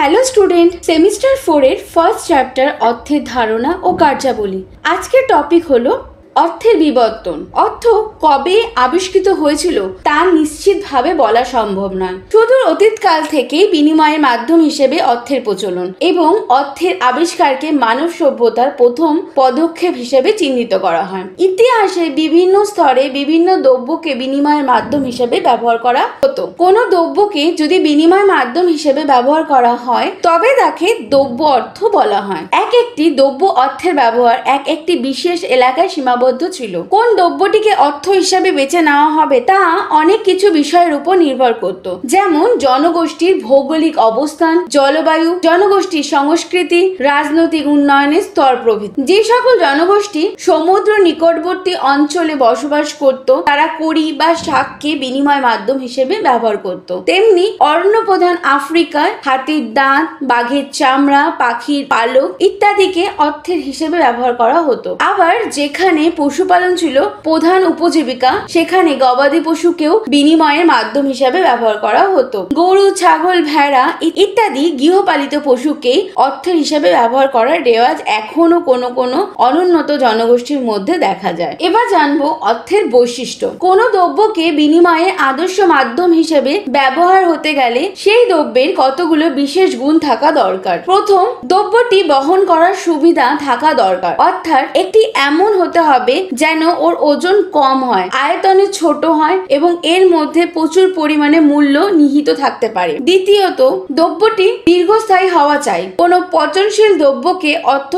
Hello student, semester 4 এর first chapter অর্থের ধারণা ও কার্যাবলী। আজকের টপিক হলো অর্থের বিবর্তন। অর্থ কবে আবিষ্কৃত হয়েছিল তা নিশ্চিতভাবে বলা সম্ভব নয়। সুদূর অতীতকাল থেকেই বিনিময়ের মাধ্যম হিসেবে অর্থের প্রচলন এবং অর্থের আবিষ্কারকে মানব সভ্যতার প্রথম পদক্ষেপ হিসেবে চিহ্নিত করা হয়। ইতিহাসে বিভিন্ন স্তরে বিভিন্ন দ্রব্যকে বিনিময়ের মাধ্যম হিসেবে ব্যবহার করা হতো। কোনো দ্রব্যকে যদি বিনিময় মাধ্যম হিসেবে ব্যবহার করা হয় তবে তাকে দ্রব্য অর্থ বলা হয়। এক একটি দ্রব্য অর্থের ব্যবহার একটি বিশেষ এলাকায় সীমাবদ্ধ ছিল। কোন দ্রব্যটিকে অর্থ হিসাবে বেছে নেওয়া হবে তা অনেক কিছু বিষয়ের উপর নির্ভর করত, যেমন জনগোষ্ঠীর ভৌগোলিক অবস্থান, জলবায়ু, জনগোষ্ঠীর সংস্কৃতি, রাজনৈতিক উন্নয়নের স্তর প্রভৃতি। যে সকল জনগোষ্ঠী সমুদ্র নিকটবর্তী অঞ্চলে বসবাস করত তারা কড়ি বা শাককে বিনিময় মাধ্যম হিসেবে ব্যবহার করত। তেমনি অরণ্য প্রধান আফ্রিকায় হাতির দাঁত, বাঘের চামড়া, পাখির পালক ইত্যাদিকে অর্থের হিসেবে ব্যবহার করা হতো। আবার যেখানে পশুপালন ছিল প্রধান উপজীবিকা সেখানে গবাদি পশুকেও বিনিময়ের মাধ্যম হিসেবে ব্যবহার করা হতো। গরু, ছাগল, ভেড়া ইত্যাদি গৃহপালিত পশুকেই অর্থের হিসেবে ব্যবহার করার রেওয়াজ এখনো কোনো কোনো অনুন্নত জনগোষ্ঠীর মধ্যে দেখা যায়। এবার জানবো অর্থের বৈশিষ্ট্য। কোনো দ্রব্যকে বিনিময়ের আদর্শ মাধ্যম হিসেবে ব্যবহার হতে গেলে সেই দ্রব্যের কতগুলো বিশেষ গুণ থাকা দরকার। প্রথম, দ্রব্যটি বহন করার সুবিধা থাকা দরকার, অর্থাৎ একটি এমন হতে হবে যেন ওর ওজন কম হয়, আয়তনে ছোট হয় এবং এর মধ্যে প্রচুর পরিমাণে মূল্য নিহিত থাকতে পারে। দ্বিতীয়ত, দ্রব্যটি দীর্ঘস্থায়ী হওয়া চাই। কোনো পচনশীল দ্রব্যকে অর্থ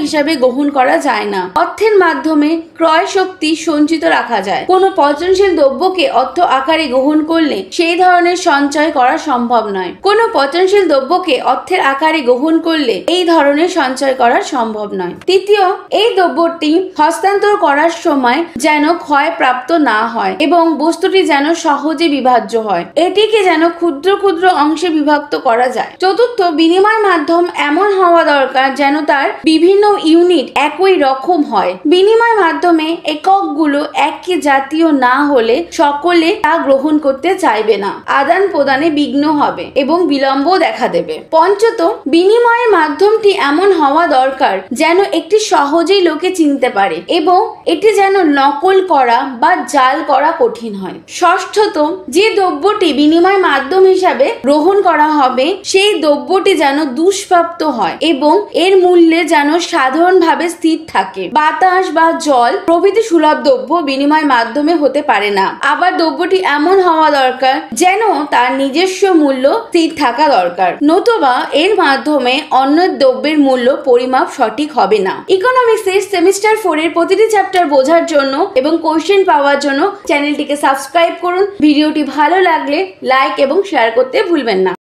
হিসাবে গ্রহণ করা যায় না। অর্থের মাধ্যমে ক্রয় শক্তি সঞ্চিত রাখা যায়। কোনো পচনশীল দ্রব্যকে অর্থ আকারে গ্রহণ করলে সেই ধরনের সঞ্চয় করা সম্ভব নয়। কোনো পচনশীল দ্রব্যকে অর্থের আকারে গ্রহণ করলে এই ধরনের সঞ্চয় করা সম্ভব নয়। তৃতীয়, এই দ্রব্যটি হস্তান্তর করার সময় যেন ক্ষয়প্রাপ্ত না হয় এবং বস্তুটি যেন সহজে বিভাজ্য হয়, এটিকে যেন ক্ষুদ্র ক্ষুদ্র অংশে বিভক্ত করা যায়। চতুর্থ, বিনিময় মাধ্যম এমন হওয়া দরকার যেন তার বিভিন্ন ইউনিট একই রকম হয়। বিনিময় মাধ্যমে এককগুলো একই জাতীয় না হলে সকলে তা গ্রহণ করতে চাইবে না, আদান প্রদানে বিঘ্ন হবে এবং বিলম্ব দেখা দেবে। পঞ্চত, বিনিময়ের মাধ্যমটি এমন হওয়া দরকার যেন একটি সহজেই লোকে চিনতে পারে এবং এটি যেন নকল করা বা জাল করা কঠিন হয়। ষষ্ঠত, যে দ্রব্যটি বিনিময় মাধ্যম হিসাবে গ্রহণ করা হবে সেই দ্রব্যটি যেন দুষ্প্রাপ্য হয় এবং এর মূল্যে যেন সাধারণভাবে স্থির থাকে। বাতাস বা জল প্রভৃতি সুলভ দ্রব্য বিনিময় মাধ্যমে হতে পারে না। আবার দ্রব্যটি এমন হওয়া দরকার যেন তার নিজস্ব মূল্য স্থির থাকা দরকার, নতুবা এর মাধ্যমে অন্য দ্রব্যের মূল্য পরিমাপ সঠিক হবে না। ইকোনমিক্সের সেমিস্টার 4 এর প্রতিটি চ্যাপ্টার বোঝার জন্য এবং কোশ্চেন পাওয়ার জন্য চ্যানেলটিকে সাবস্ক্রাইব করুন। ভিডিওটি ভালো লাগলে লাইক এবং শেয়ার করতে ভুলবেন না।